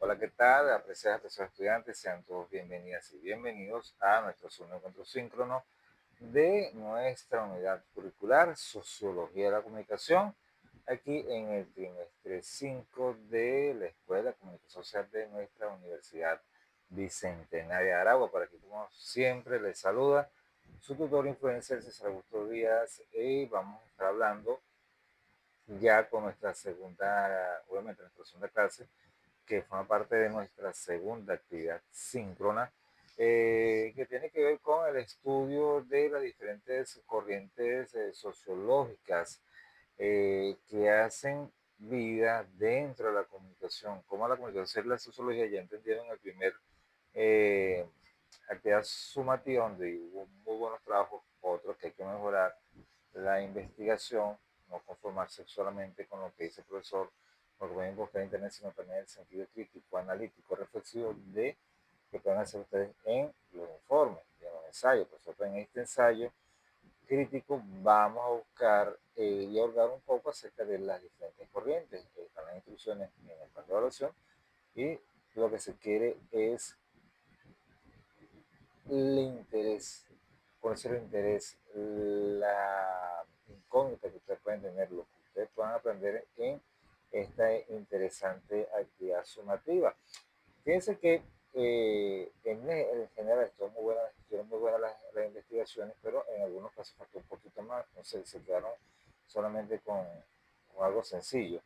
Hola, ¿qué tal? Apreciados estudiantes, sean todos bienvenidas y bienvenidos a nuestro segundo encuentro síncrono de nuestra unidad curricular Sociología de la Comunicación, aquí en el trimestre 5 de la Escuela de Comunicación Social de nuestra Universidad Bicentenaria de Aragua. Por aquí, como siempre, les saluda su tutor influencer César Augusto Díaz y vamos a estar hablando ya con nuestra segunda, obviamente nuestra segunda clase que forma parte de nuestra segunda actividad síncrona, que tiene que ver con el estudio de las diferentes corrientes sociológicas que hacen vida dentro de la comunicación. Como la comunicación y la sociología ya entendieron el primer eh, actividad sumativa, donde hubo muy buenos trabajos, otros que hay que mejorar, la investigación, no conformarse solamente con lo que dice el profesor, lo que pueden buscar en internet, sino también el sentido crítico, analítico, reflexivo de que pueden hacer ustedes en los informes, en los ensayos. Por ejemplo, en este ensayo crítico vamos a buscar y ahondar un poco acerca de las diferentes corrientes. Están las instrucciones en el plan de evaluación y lo que se quiere es el interés, conocer el interés, la incógnita que ustedes pueden tener, lo que ustedes puedan aprender en esta interesante actividad sumativa. Fíjense que en general estuvieron muy buenas las investigaciones, pero en algunos casos faltó un poquito más, no sé, se quedaron solamente con algo sencillo.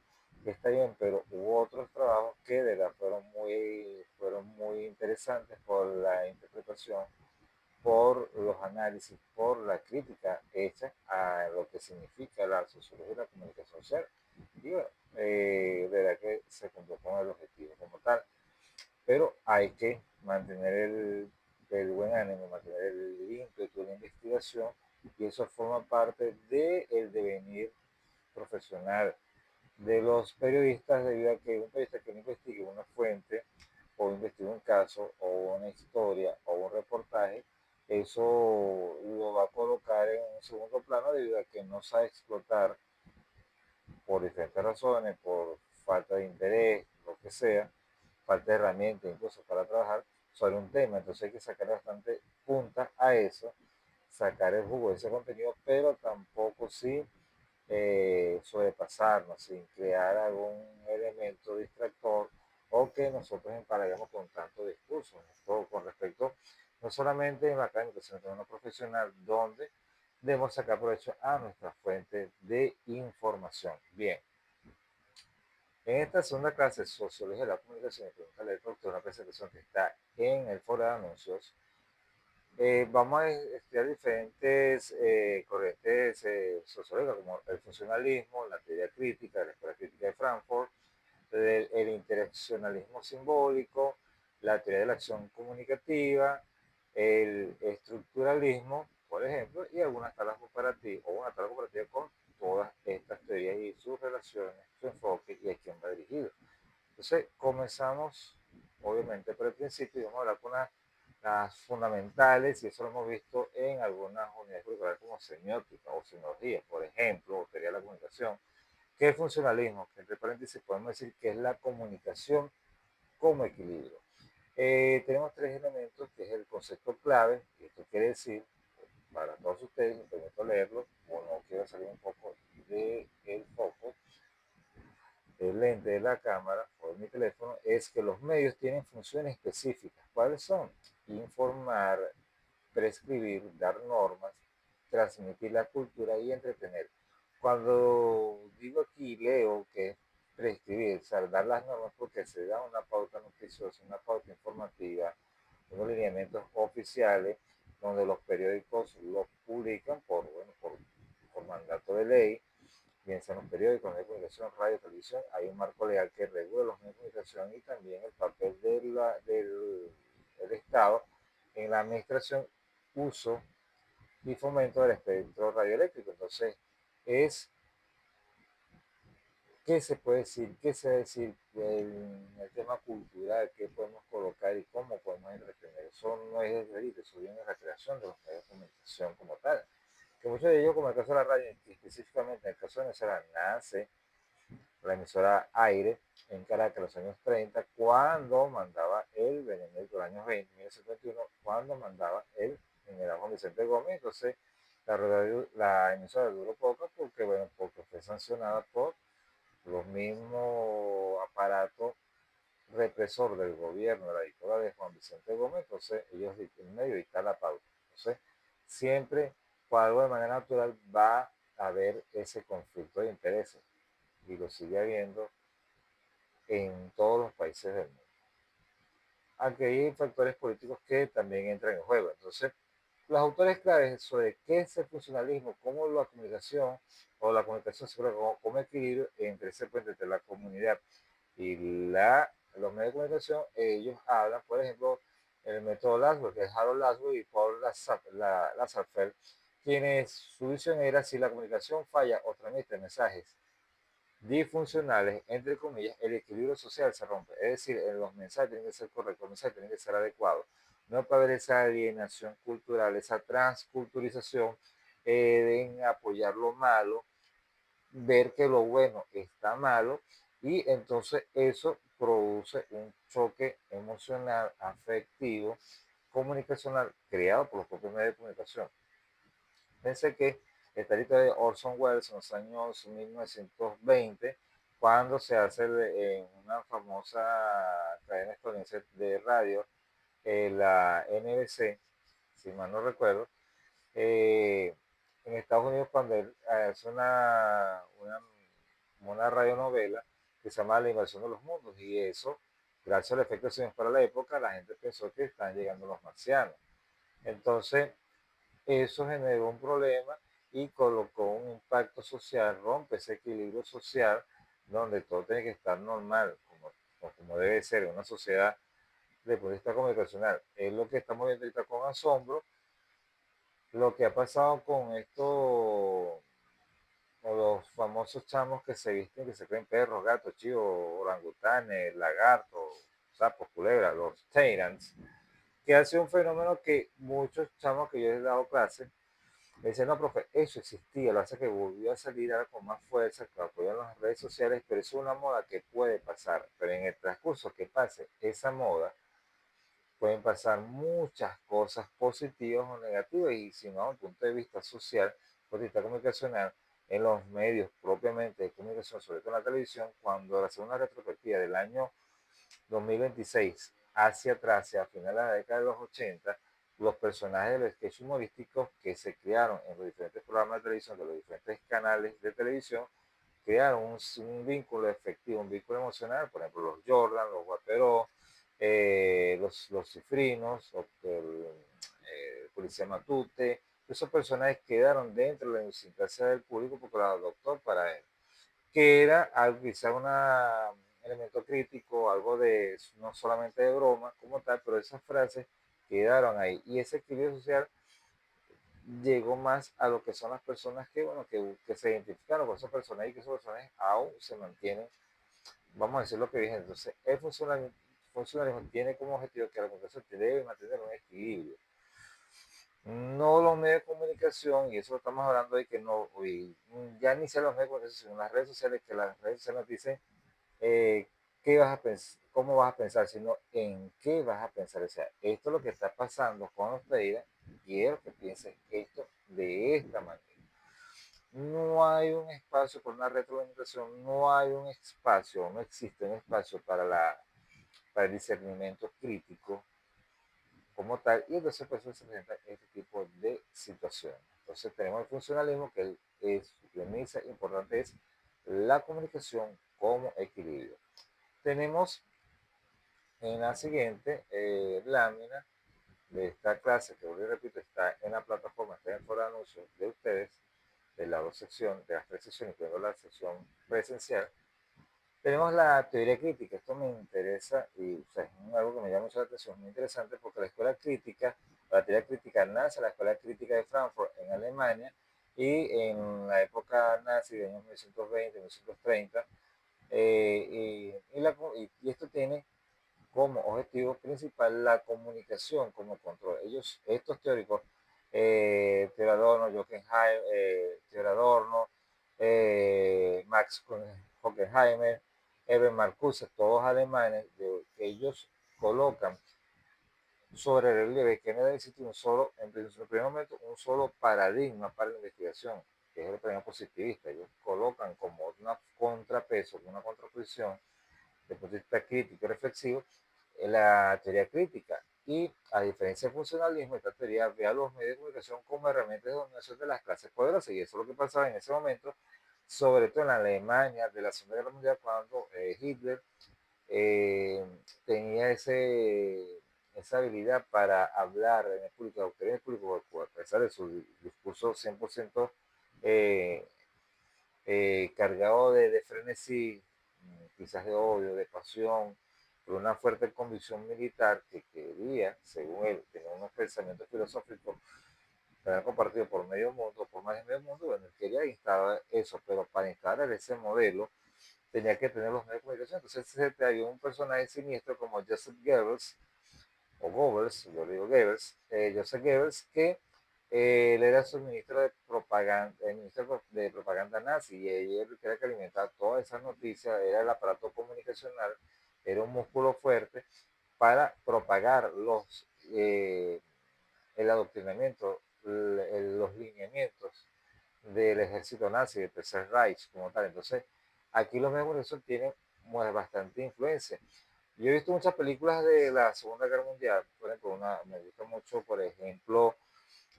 Está bien, pero hubo otros trabajos que de verdad fueron muy interesantes por la interpretación, por los análisis, por la crítica hecha a lo que significa la sociología y la comunicación social. Y bueno, de verdad que se cumplió con el objetivo como tal, pero hay que mantener el buen ánimo, mantener el ímpetu de la investigación, y eso forma parte del devenir profesional de los periodistas, debido a que un periodista que no investigue una fuente o investigue un caso o una historia o un reportaje, eso lo va a colocar en un segundo plano debido a que no sabe explotar por diferentes razones, por falta de interés, lo que sea, falta de herramientas incluso para trabajar sobre un tema. Entonces hay que sacar bastante punta a eso, sacar el jugo de ese contenido, pero tampoco sí sobrepasarnos, sin crear algún elemento distractor o que nosotros empalagamos con tanto discurso. Esto con respecto no solamente en la académica, sino también en lo profesional, donde debemos sacar provecho a nuestra fuente de información. Bien, en esta segunda clase de Sociología de la Comunicación y Pregunta del Doctor, una presentación que está en el foro de anuncios, vamos a estudiar diferentes corrientes sociológicas como el funcionalismo, la teoría crítica, la escuela crítica de Frankfurt, el interaccionalismo simbólico, la teoría de la acción comunicativa, el estructuralismo, por ejemplo, y algunas tablas comparativas o una tabla comparativa con todas estas teorías y sus relaciones, su enfoque y a quién va dirigido. Entonces, comenzamos, obviamente, por el principio, y vamos a hablar con las fundamentales, y eso lo hemos visto en algunas unidades curriculares como semiótica o semiología, por ejemplo, o teoría de la comunicación. ¿Qué es funcionalismo? Que entre paréntesis podemos decir que es la comunicación como equilibrio. Tenemos tres elementos, que es el concepto clave, y esto quiere decir, para todos ustedes, me permito leerlo, o no quiero salir un poco del foco, el lente de la cámara o de mi teléfono, es que los medios tienen funciones específicas. ¿Cuáles son? Informar, prescribir, dar normas, transmitir la cultura y entretener. Cuando digo aquí, leo que es prescribir, o sea, dar las normas, porque se da una pauta noticiosa, una pauta informativa, unos lineamientos oficiales, donde los periódicos los publican por mandato de ley, bien sean los periódicos, medios de comunicación, radio, televisión. Hay un marco legal que regula los medios de comunicación y también el papel del Estado en la administración, uso y fomento del espectro radioeléctrico. Entonces, es qué se puede decir, qué se debe decir en el tema cultural, qué podemos colocar y cómo podemos entretener. Eso no es el delito, eso viene de la creación de los medios de comunicación como tal. Que muchos de ellos, como el caso de la radio, específicamente en el caso de Venezuela, nace la emisora Aire en Caracas en los años 30, cuando mandaba el Benemérito, el año 20, 1971, cuando mandaba el general Juan Vicente Gómez. Entonces, la emisora duró poco porque, bueno, porque fue sancionada por los mismos aparatos represor del gobierno de la dictadura de Juan Vicente Gómez. Entonces ellos en medio dictan la pauta. Entonces siempre, por algo de manera natural, va a haber ese conflicto de intereses y lo sigue habiendo en todos los países del mundo. Aunque hay factores políticos que también entran en juego. Entonces, los autores claves sobre qué es el funcionalismo, cómo la comunicación o la comunicación se como equilibrio entre ese puente entre la comunidad y los medios de comunicación. Ellos hablan, por ejemplo, el método Laszlo, que es Harold Laszlo y Paul Lazarsfeld, quienes su visión era si la comunicación falla o transmite mensajes disfuncionales, entre comillas, el equilibrio social se rompe. Es decir, los mensajes tienen que ser correctos, los mensajes tienen que ser adecuados. No puede haber esa alienación cultural, esa transculturización, en apoyar lo malo, ver que lo bueno está malo, y entonces eso produce un choque emocional, afectivo, comunicacional, creado por los propios medios de comunicación. Pensé que esta lista de Orson Welles en los años 1920, cuando se hace en una famosa cadena estadounidense de radio, la NBC, si mal no recuerdo, en Estados Unidos, cuando él hace una radionovela que se llama La invasión de los mundos, y eso, gracias al efecto de cine para la época, la gente pensó que están llegando los marcianos. Entonces, eso generó un problema y colocó un impacto social, rompe ese equilibrio social donde todo tiene que estar normal, como debe ser en una sociedad de punto de vista comunicacional. Es lo que estamos viendo ahorita con asombro, lo que ha pasado con esto, con los famosos chamos que se visten, que se creen perros, gatos, chivos, orangutanes, lagartos, sapos, culebras, los Tyrants, que hace un fenómeno que muchos chamos que yo les he dado clase me dicen: no, profe, eso existía, lo hace que volvió a salir ahora con más fuerza, que apoyan las redes sociales, pero es una moda que puede pasar. Pero en el transcurso que pase esa moda, pueden pasar muchas cosas positivas o negativas, y si no, desde el punto de vista social, política comunicacional, en los medios propiamente de comunicación, sobre todo en la televisión, cuando hace una retrospectiva del año 2026 hacia atrás, hacia finales de la década de los 80, los personajes de los sketches humorísticos que se crearon en los diferentes programas de televisión, de los diferentes canales de televisión, crearon un vínculo efectivo, un vínculo emocional. Por ejemplo, los Jordan, los Guaperó, los Cifrinos, el Policía Matute. Esos personajes quedaron dentro de la idiosincrasia del público porque los adoptó para él, que era algo, quizá un elemento crítico, algo de no solamente de broma como tal, pero esas frases quedaron ahí. Y ese equilibrio social llegó más a lo que son las personas que, bueno, que se identificaron con esos personajes, y que esos personajes aún se mantienen, vamos a decir lo que dije. Entonces, el funcionalismo tiene como objetivo que la comunicación debe mantener un equilibrio. No los medios de comunicación, y eso lo estamos hablando de que no, ya ni sea los medios de comunicación, sino las redes sociales, que las redes sociales nos dicen qué vas a pensar, cómo vas a pensar, sino en qué vas a pensar. O sea, esto es lo que está pasando con ustedes, quiero que piensen esto de esta manera. No hay un espacio por una retroalimentación, no hay un espacio, no existe un espacio para el discernimiento crítico como tal, y entonces pues se presenta este tipo de situaciones. Entonces tenemos el funcionalismo, que es su premisa importante, es la comunicación como equilibrio. Tenemos en la siguiente lámina de esta clase, que vuelvo y repito, está en la plataforma, está en el foro de anuncios de ustedes, de las dos secciones, de las tres secciones, incluyendo la sección presencial. Tenemos la teoría crítica. Esto me interesa, y o sea, es algo que me llama mucho la atención, muy interesante, porque la escuela crítica, la teoría crítica nace en la escuela crítica de Frankfurt en Alemania, y en la época nazi de años 1920, 1930, y esto tiene como objetivo principal la comunicación como control. Estos teóricos, Theodor Adorno, Jochen Hayek, Theodor Adorno, Max Horkheimer, Eben Marcuse, todos alemanes, que ellos colocan sobre relieve que no debe existir un solo, en el primer momento, un solo paradigma para la investigación, que es el paradigma positivista. Ellos colocan como una contrapeso, una contraposición, desde el punto de vista crítico y reflexivo, la teoría crítica. Y a diferencia del funcionalismo, esta teoría ve a los medios de comunicación como herramientas de dominación de las clases poderosas. Y eso es lo que pasaba en ese momento, sobre todo en la Alemania de la Segunda Guerra Mundial, cuando Hitler eh, tenía esa habilidad para hablar en el público, autoridad en el público, a pesar de su discurso 100% eh, cargado de frenesí, quizás de odio, de pasión, por una fuerte convicción militar que quería, según él, tener unos pensamientos filosóficos que habían compartido por medio mundo, por más de medio mundo. Bueno, él quería instalar eso, pero para instalar ese modelo tenía que tener los medios de comunicación. Entonces había un personaje siniestro como Joseph Goebbels, o Goebbels, yo le digo Goebbels, Joseph Goebbels, que él era su ministro de propaganda, el ministro de propaganda nazi, y él era que alimentaba todas esas noticias, era el aparato comunicacional, era un músculo fuerte para propagar el adoctrinamiento, los lineamientos del ejército nazi, del Tercer Reich como tal. Entonces, aquí los medios de comunicación tienen bastante influencia. Yo he visto muchas películas de la Segunda Guerra Mundial, por ejemplo, me gusta mucho, por ejemplo,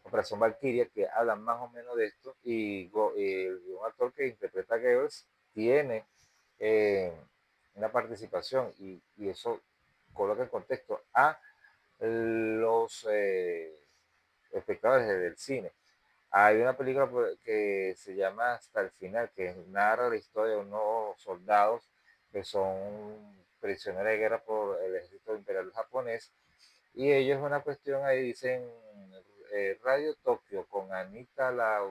Operación Valkyria, que hablan más o menos de esto, y un actor que interpreta a Goebbels tiene eh, una participación, y eso coloca en contexto a los espectadores del cine. Hay una película que se llama Hasta el final, que narra la historia de unos soldados que son prisioneros de guerra por el ejército imperial japonés, y ellos una cuestión ahí dicen Radio Tokio con Anita la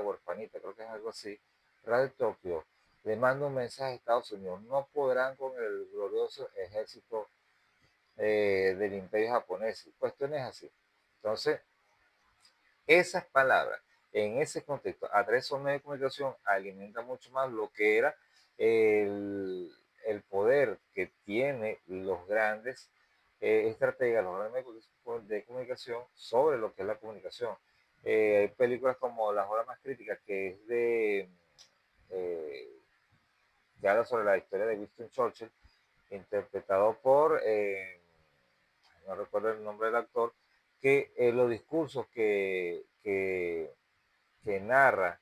huerfanita, creo que es algo así. Radio Tokio le manda un mensaje a Estados Unidos: no podrán con el glorioso ejército del imperio japonés. Cuestiones así. Entonces, esas palabras en ese contexto, a través de esos medios de comunicación, alimenta mucho más lo que era el poder que tienen los grandes estrategas, los grandes medios de comunicación sobre lo que es la comunicación. Hay películas como Las Horas Más Críticas, que es eh, que habla sobre la historia de Winston Churchill, interpretado por, no recuerdo el nombre del actor, que los discursos que narra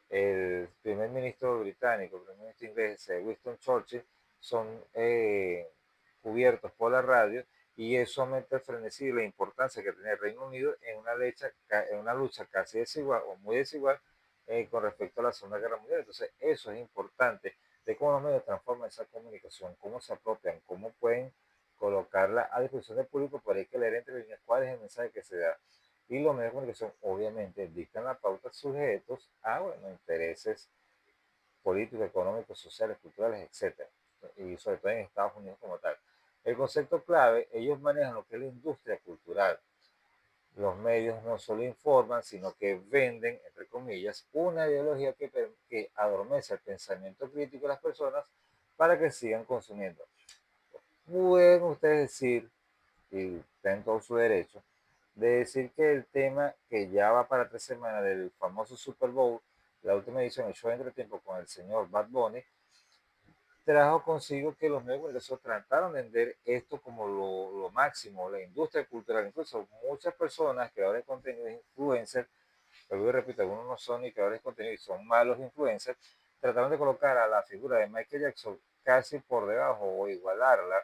el primer ministro británico, el primer ministro inglés, Winston Churchill, son cubiertos por la radio, y eso aumenta el frenesí y la importancia que tiene el Reino Unido en una lucha casi desigual o muy desigual con respecto a la Segunda Guerra Mundial. Entonces, eso es importante de cómo los medios transforman esa comunicación, cómo se apropian, cómo pueden colocarla a disposición del público, pero hay que leer entre líneas cuál es el mensaje que se da. Y los medios de comunicación obviamente dictan la pauta sujetos a, bueno, intereses políticos, económicos, sociales, culturales, etcétera, y sobre todo en Estados Unidos como tal. El concepto clave, ellos manejan lo que es la industria cultural. Los medios no solo informan, sino que venden, entre comillas, una ideología que adormece el pensamiento crítico de las personas para que sigan consumiendo. Pueden ustedes decir, y está en todo su derecho, de decir que el tema que ya va para 3 semanas del famoso Super Bowl, la última edición del show de entretiempo con el señor Bad Bunny, trajo consigo que los medios de comunicación trataron de vender esto como lo máximo, la industria cultural. Incluso muchas personas, creadores de contenido, influencers, pero yo repito, algunos no son ni creadores de contenido y son malos influencers, trataron de colocar a la figura de Michael Jackson casi por debajo o igualarla,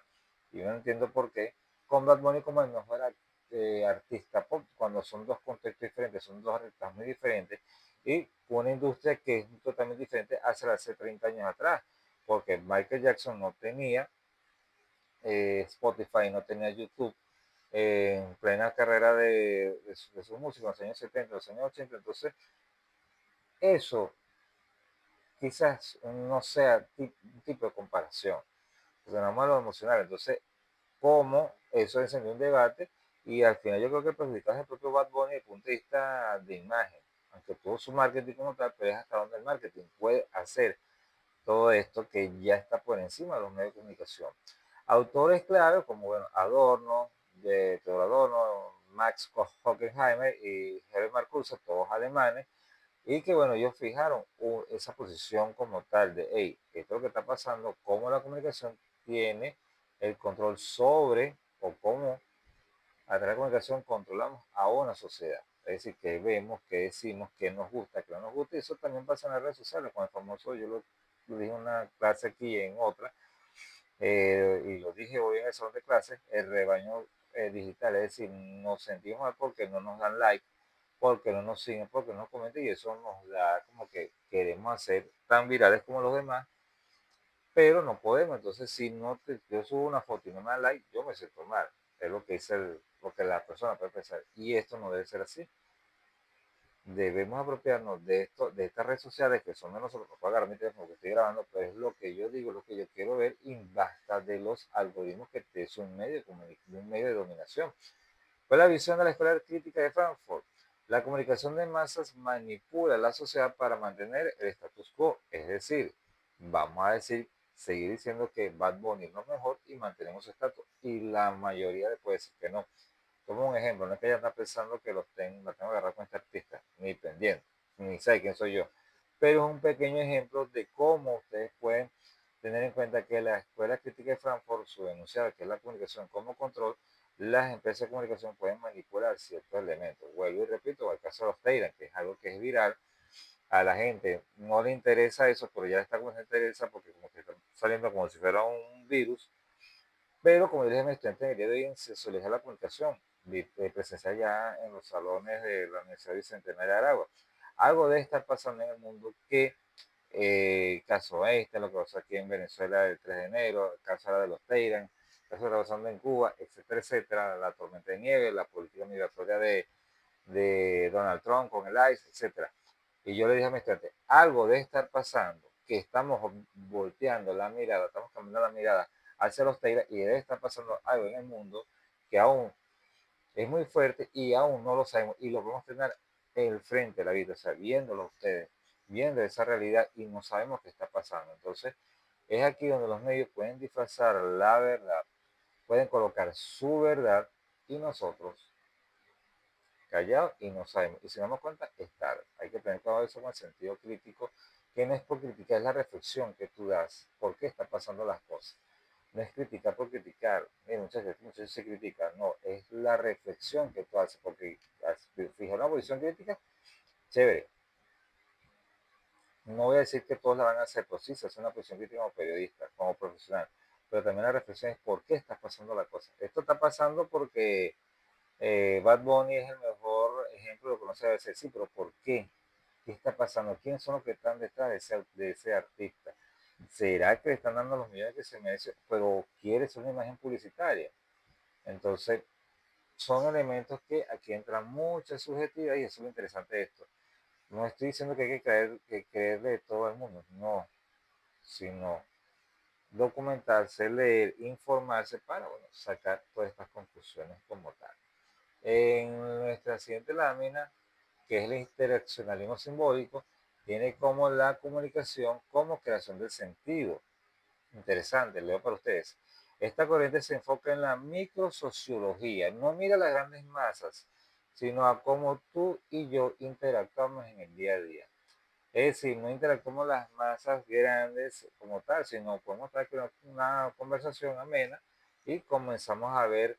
y no entiendo por qué, con Bad Bunny como el mejor artista pop, cuando son dos contextos diferentes, son dos artistas muy diferentes, y una industria que es totalmente diferente hace 30 años atrás, porque Michael Jackson no tenía Spotify, no tenía YouTube en plena carrera de su música en los años 70, los años 80. Entonces, eso quizás no sea un tipo de comparación, porque no es lo emocional. Entonces, ¿cómo eso encendió un debate? Y al final yo creo que perjudicó el propio Bad Bunny desde el punto de vista de imagen, aunque tuvo su marketing como tal, pero es hasta donde el marketing puede hacer todo esto que ya está por encima de los medios de comunicación. Autores clave como, bueno, Adorno, de Theodor Adorno, Max Horkheimer y Herbert Marcuse, todos alemanes, y que, bueno, ellos fijaron esa posición como tal de, hey, esto es lo que está pasando, cómo la comunicación tiene el control sobre, o cómo a través de la comunicación controlamos a una sociedad. Es decir, que vemos, que decimos, que nos gusta, que no nos gusta, y eso también pasa en las redes sociales, con el famoso, yo lo dije en una clase aquí y en otra, y lo dije hoy en el salón de clases, el rebaño digital, es decir, nos sentimos mal porque no nos dan like, porque no nos siguen, porque no nos comentan, y eso nos da como que queremos hacer tan virales como los demás, pero no podemos. Entonces, si no yo subo una foto y no me dan like, yo me siento mal. Es lo que dice lo que la persona puede pensar. Y esto no debe ser así. Debemos apropiarnos de esto, de estas redes sociales que son de nosotros. No puedo agarrar mi teléfono que estoy grabando, pero es lo que yo digo, lo que yo quiero ver, y basta de los algoritmos que es un medio de dominación. Fue la visión de la Escuela Crítica de Frankfurt. La comunicación de masas manipula la sociedad para mantener el status quo. Es decir, vamos a decir, seguir diciendo que Bad Bunny es lo mejor y mantenemos su estatus. Y la mayoría le puede decir que no. Como un ejemplo, no es que ella está pensando que la tengo que agarrar con este artista, ni pendiente, ni sabe quién soy yo. Pero es un pequeño ejemplo de cómo ustedes pueden tener en cuenta que la Escuela Crítica de Frankfurt, su enunciado, que es la comunicación como control, las empresas de comunicación pueden manipular ciertos elementos. Vuelvo y repito, el caso de los Tayran, que es algo que es viral, a la gente no le interesa eso, pero ya está como se interesa porque como que está saliendo como si fuera un virus, pero como dije, mi estudiante en el día de hoy se solicita la comunicación presencial ya en los salones de la Universidad Bicentenaria de Aragua. Algo debe estar pasando en el mundo que, caso este, lo que pasó aquí en Venezuela el 3 de enero, el caso de los Teiran, el caso que está pasando en Cuba, etcétera, etcétera, la tormenta de nieve, la política migratoria de Donald Trump con el ICE, etcétera. Y yo le dije a mi estudiante, algo debe estar pasando, que estamos volteando la mirada, estamos cambiando la mirada hacia los Taylor, y debe estar pasando algo en el mundo que aún es muy fuerte y aún no lo sabemos, y lo podemos tener en el frente de la vida, o sea, viéndolo ustedes, viendo esa realidad, y no sabemos qué está pasando. Entonces, es aquí donde los medios pueden disfrazar la verdad, pueden colocar su verdad, y nosotros callados y no sabemos. Y si nos damos cuenta, es tarde. Hay que tener todo eso con el sentido crítico, que no es por criticar, es la reflexión que tú das. ¿Por qué están pasando las cosas? No es criticar por criticar. Muchas veces se critica. No, es la reflexión que tú haces. Porque fijar una posición crítica, chévere. No voy a decir que todos la van a hacer, pero sí se hace una posición crítica como periodista, como profesional. Pero también la reflexión es por qué está pasando la cosa. Esto está pasando porque Bad Bunny es el mejor ejemplo de lo que no se debe hacer. Sí, pero ¿por qué? ¿Qué está pasando? ¿Quiénes son los que están detrás de ese artista? ¿Será que le están dando los millones que se merece? Pero quiere ser una imagen publicitaria. Entonces, son elementos que aquí entra mucha subjetividad, y eso es lo interesante de esto. No estoy diciendo que hay que creer de todo el mundo, no, sino documentarse, leer, informarse para, bueno, sacar todas estas conclusiones como tal. En nuestra siguiente lámina, que es el interaccionalismo simbólico, tiene como la comunicación como creación del sentido. Interesante, leo para ustedes. Esta corriente se enfoca en la microsociología, no mira las grandes masas, sino a cómo tú y yo interactuamos en el día a día. Es decir, no interactuamos las masas grandes como tal, sino podemos estar con una conversación amena y comenzamos a ver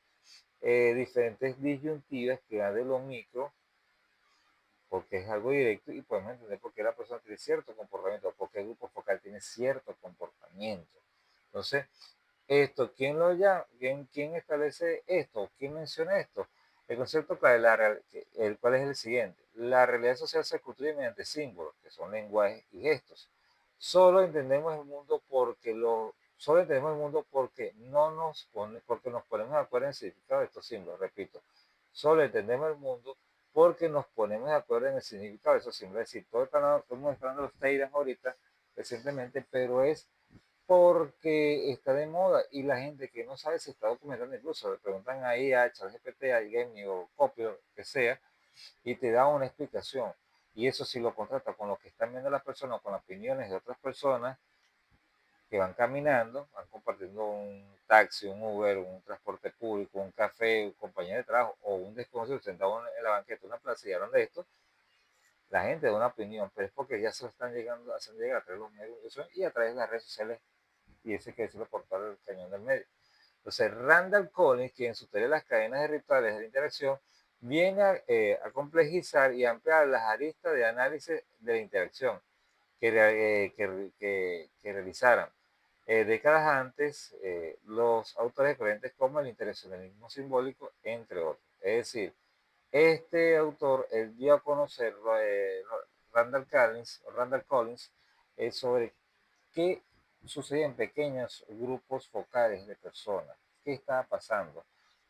diferentes disyuntivas que van de lo micro, porque es algo directo, y podemos entender por qué la persona tiene cierto comportamiento, por qué el grupo focal tiene cierto comportamiento. Entonces, esto, ¿quién lo llama? ¿Quién establece esto? ¿Quién menciona esto? El concepto clave, el cual es el siguiente. La realidad social se construye mediante símbolos, que son lenguajes y gestos. Solo entendemos el mundo porque porque nos ponemos de acuerdo en el significado de estos símbolos. Repito, solo entendemos el mundo porque nos ponemos de acuerdo en el significado de esos símbolos. Es decir, estamos esperando los Teiras ahorita recientemente, pero es porque está de moda, y la gente que no sabe se está documentando. Incluso le preguntan ahí a ChatGPT, a Gemini o Copio, que sea, y te da una explicación. Y eso, si lo contrasta con lo que están viendo las personas, con las opiniones de otras personas, que van caminando, van compartiendo un taxi, un Uber, un transporte público, un café, un compañero de trabajo o un desconocido sentado en la banqueta de una plaza y hablan de esto, la gente da una opinión, pero es porque ya se lo están llegando, hacen llegar a través de los medios de comunicación y a través de las redes sociales, y ese que decirlo por todo el cañón del medio. Entonces, Randall Collins, quien en su teoría de las cadenas de rituales de la interacción, viene a complejizar y ampliar las aristas de análisis de la interacción que realizaran décadas antes los autores diferentes como el interaccionismo simbólico, entre otros. Es decir, este autor él dio a conocer Randall Collins sobre qué sucedía en pequeños grupos focales de personas, qué estaba pasando,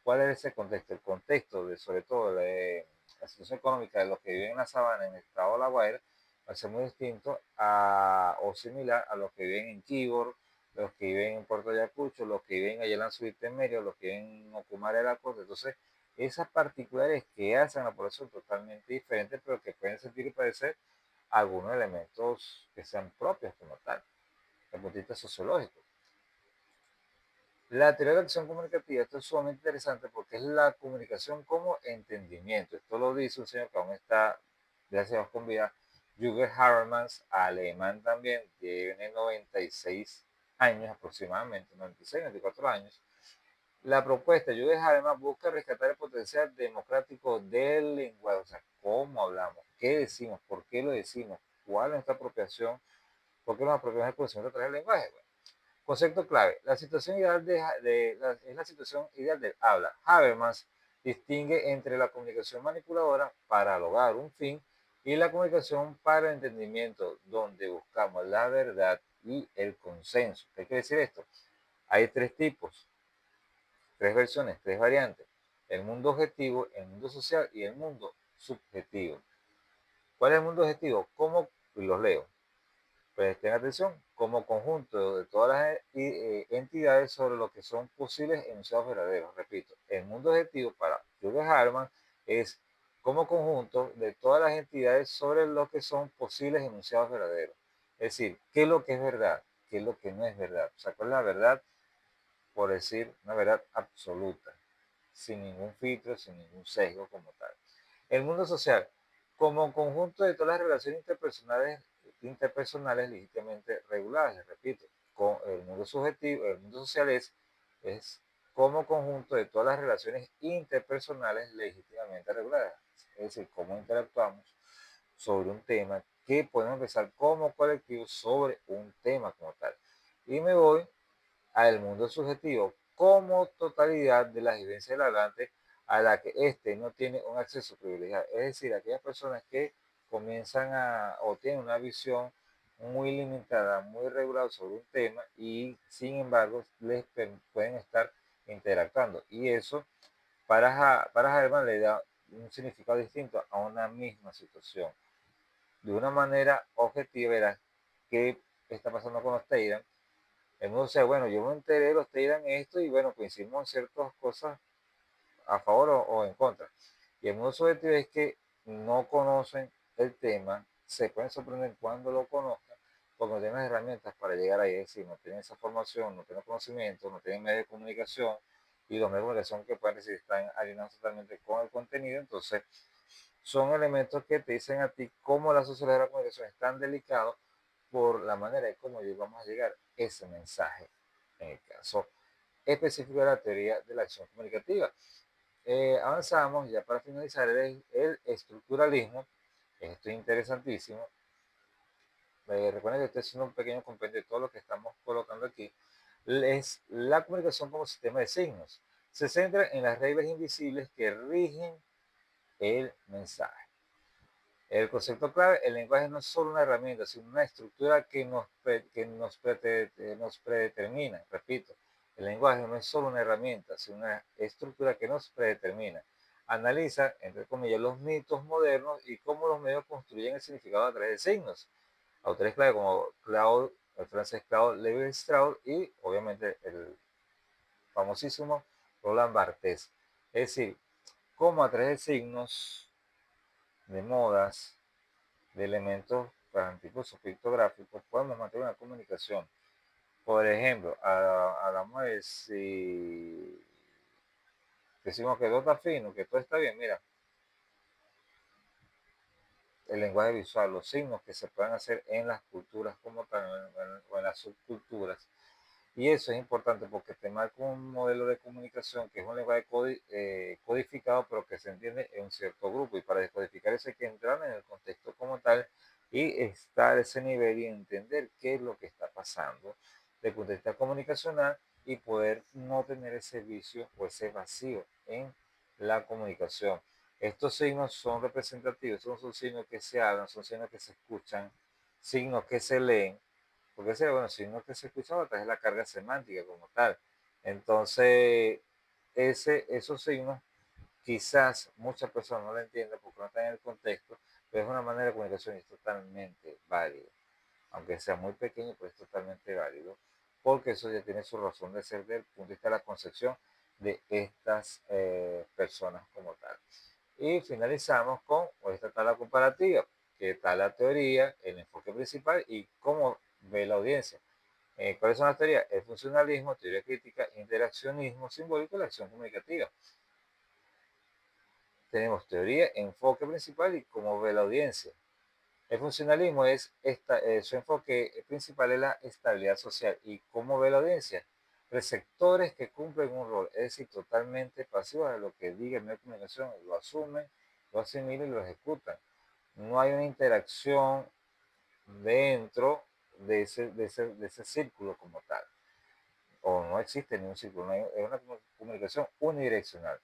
cuál era ese contexto, el contexto de sobre todo la situación económica de los que viven en la sabana en el estado de La Guaira va a ser muy distinto o similar a los que viven en Quibor, los que viven en Puerto Ayacucho, los que viven allá en la Subitemerio, los que viven en Ocumare de la Costa. Entonces, esas particulares que hacen a la población totalmente diferentes, pero que pueden sentir y parecer algunos elementos que sean propios como tal, desde el punto de vista sociológico. La teoría de la acción comunicativa, esto es sumamente interesante porque es la comunicación como entendimiento. Esto lo dice un señor que aún está, gracias a con vida, Jürgen Habermas, alemán también, tiene 96 años aproximadamente, 96, 94 años. La propuesta de Jürgen Habermas busca rescatar el potencial democrático del lenguaje, o sea, cómo hablamos, qué decimos, por qué lo decimos, cuál es nuestra apropiación, por qué nos apropiamos del conocimiento a través del lenguaje. Bueno, concepto clave. La situación ideal es la situación ideal del habla. Habermas distingue entre la comunicación manipuladora para lograr un fin y la comunicación para el entendimiento, donde buscamos la verdad y el consenso. ¿Qué quiere decir esto? Hay tres tipos, tres versiones, tres variantes. El mundo objetivo, el mundo social y el mundo subjetivo. ¿Cuál es el mundo objetivo? ¿Cómo? Los leo. Presten atención, como conjunto de todas las entidades sobre lo que son posibles enunciados verdaderos. Repito, el mundo objetivo para Jürgen Habermas es como conjunto de todas las entidades sobre lo que son posibles enunciados verdaderos. Es decir, qué es lo que es verdad, qué es lo que no es verdad. O sea, cuál es la verdad, por decir, una verdad absoluta, sin ningún filtro, sin ningún sesgo como tal. El mundo social, como conjunto de todas las relaciones interpersonales legítimamente reguladas, les repito, con el mundo subjetivo, el mundo social es como conjunto de todas las relaciones interpersonales legítimamente reguladas, es decir, cómo interactuamos sobre un tema, qué podemos pensar como colectivo sobre un tema como tal. Y me voy al mundo subjetivo como totalidad de las vivencias del hablante a la que éste no tiene un acceso privilegiado. Es decir, aquellas personas que comienzan o tienen una visión muy limitada, muy regular sobre un tema y sin embargo les pueden estar interactuando. Y eso para Herman le da un significado distinto a una misma situación. De una manera objetiva, verás qué está pasando con los Teiran. El mundo sea, bueno, yo me enteré, los Teiran esto y bueno, coincidimos en ciertas cosas a favor o en contra. Y el mundo subjetivo es que no conocen el tema, se pueden sorprender cuando lo conozcan, porque no tienen las herramientas para llegar ahí, es decir, no tienen esa formación, no tienen conocimiento, no tienen medios de comunicación, y los medios de comunicación que pueden recibir están alineados totalmente con el contenido, entonces son elementos que te dicen a ti cómo la sociedad de la comunicación es tan delicado por la manera de cómo vamos a llegar ese mensaje, en el caso específico de la teoría de la acción comunicativa. Avanzamos ya para finalizar el estructuralismo. Esto es interesantísimo. Recuerden que estoy haciendo un pequeño compendio de todo lo que estamos colocando aquí. Es la comunicación como sistema de signos. Se centra en las reglas invisibles que rigen el mensaje. El concepto clave, el lenguaje no es solo una herramienta, sino una estructura nos predetermina. Repito, el lenguaje no es solo una herramienta, sino una estructura que nos predetermina. Analiza, entre comillas, los mitos modernos y cómo los medios construyen el significado a través de signos. Autores clave como el francés Claude Lévi-Strauss y obviamente el famosísimo Roland Barthes. Es decir, cómo a través de signos, de modas, de elementos para tipos pictográficos, podemos mantener una comunicación Por ejemplo, hablamos de si decimos que todo está fino, que todo está bien, mira, el lenguaje visual, los signos que se pueden hacer en las culturas como tal, o en las subculturas. Y eso es importante porque te marca un modelo de comunicación que es un lenguaje codificado, pero que se entiende en un cierto grupo. Y para descodificar eso hay que entrar en el contexto como tal y estar a ese nivel y entender qué es lo que está pasando desde el punto de vista comunicacional y poder no tener ese vicio o ese vacío en la comunicación. Estos signos son representativos, son signos que se hablan, son signos que se escuchan, signos que se leen, porque ese, bueno, signos que se escuchan a través de la carga semántica como tal. Entonces, esos signos quizás muchas personas no lo entienden porque no están en el contexto, pero es una manera de comunicación y es totalmente válido. Aunque sea muy pequeño, pues es totalmente válido, porque eso ya tiene su razón de ser desde el punto de vista de la concepción de estas personas como tal. Y finalizamos con esta tabla comparativa, que está la teoría, el enfoque principal y cómo ve la audiencia. ¿Cuáles son las teorías? El funcionalismo, teoría crítica, interaccionismo simbólico y la acción comunicativa. Tenemos teoría, enfoque principal y cómo ve la audiencia. El funcionalismo su enfoque principal es la estabilidad social y cómo ve la audiencia. Receptores que cumplen un rol, es decir, totalmente pasivos a lo que diga el medio de comunicación, lo asumen, lo asimilan y lo ejecutan. No hay una interacción dentro de ese círculo como tal, o no existe ningún círculo, no hay, es una comunicación unidireccional.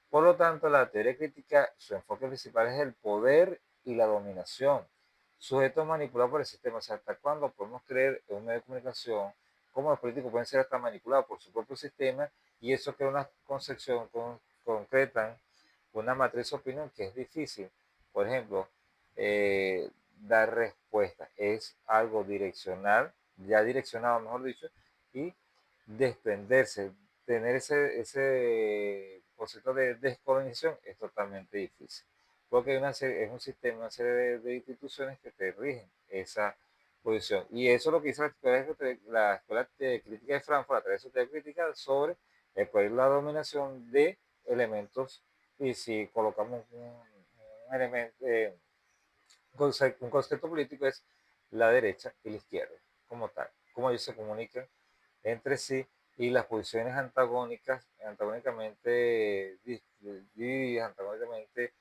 Por lo tanto, la teoría crítica, su enfoque principal es el poder y la dominación. Sujetos manipulados por el sistema. O sea, ¿hasta cuándo podemos creer en un medio de comunicación? ¿Cómo los políticos pueden ser hasta manipulados por su propio sistema? Y eso crea una concepción concreta, una matriz de opinión que es difícil. Por ejemplo, dar respuesta es algo direccional, ya direccionado, mejor dicho, y desprenderse, tener ese concepto de descolonización es totalmente difícil, porque es un sistema, una serie de instituciones que te rigen esa posición. Y eso es lo que hizo la escuela de crítica de Frankfurt a través de su teoría crítica sobre el poder y la dominación de elementos. Y si colocamos un elemento, un concepto político es la derecha y la izquierda, como tal, cómo ellos se comunican entre sí y las posiciones antagónicamente divididas, antagónicamente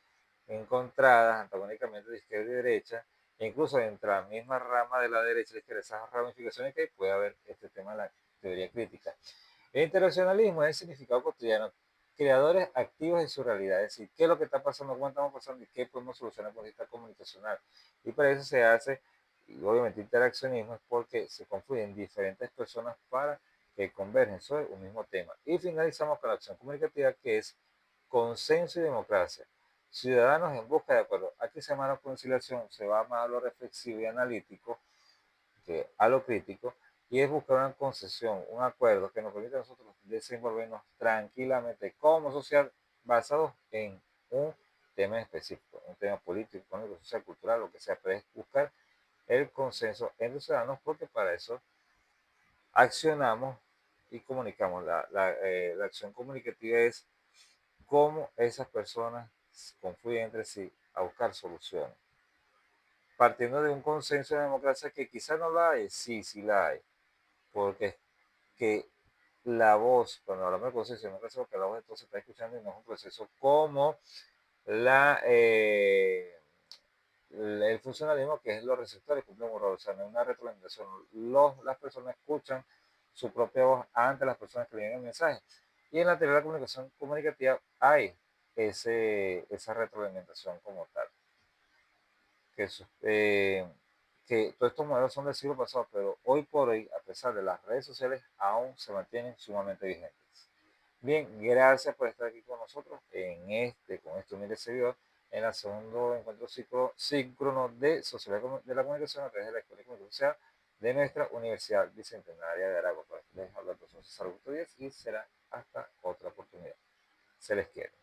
encontradas, antagónicamente de izquierda y derecha, e incluso entre la misma rama de la derecha y la izquierda, esas ramificaciones que hay, puede haber este tema de la teoría crítica. El internacionalismo es el significado cotidiano, creadores activos de su realidad, es decir, qué es lo que está pasando, cómo estamos pasando y qué podemos solucionar con esta comunicacional. Y para eso se hace, y obviamente interaccionismo, es porque se confluyen diferentes personas para que convergen sobre un mismo tema. Y finalizamos con la acción comunicativa, que es consenso y democracia. Ciudadanos en busca de acuerdo. Aquí se llama la conciliación, se va más a lo reflexivo y analítico que a lo crítico, y es buscar una concesión, un acuerdo que nos permita a nosotros desenvolvernos tranquilamente como sociedad basados en un tema específico, un tema político, económico, social, cultural, lo que sea, pero es buscar el consenso entre los ciudadanos porque para eso accionamos y comunicamos. La acción comunicativa es cómo esas personas confluyen entre sí a buscar soluciones. Partiendo de un consenso de democracia que quizá no la hay, sí, sí la hay, porque es que la voz, cuando hablamos de consenso de democracia, porque la voz entonces se está escuchando y no es un proceso como la, eh, el funcionalismo, que es los receptores cumplen un rol, o sea, no es una retroalimentación. Las personas escuchan su propia voz ante las personas que le el mensaje. Y en la teoría de la comunicación comunicativa hay esa retroalimentación como tal. Que, que todos estos modelos son del siglo pasado, pero hoy por hoy, a pesar de las redes sociales, aún se mantienen sumamente vigentes. Bien, gracias por estar aquí con nosotros con este humilde servidor, en el segundo encuentro síncrono de Sociología de la Comunicación a través de la Escuela de Comunicación Social de nuestra Universidad Bicentenaria de Aragua. Les habla el profesor César Augusto Díaz y será hasta otra oportunidad. Se les quiere.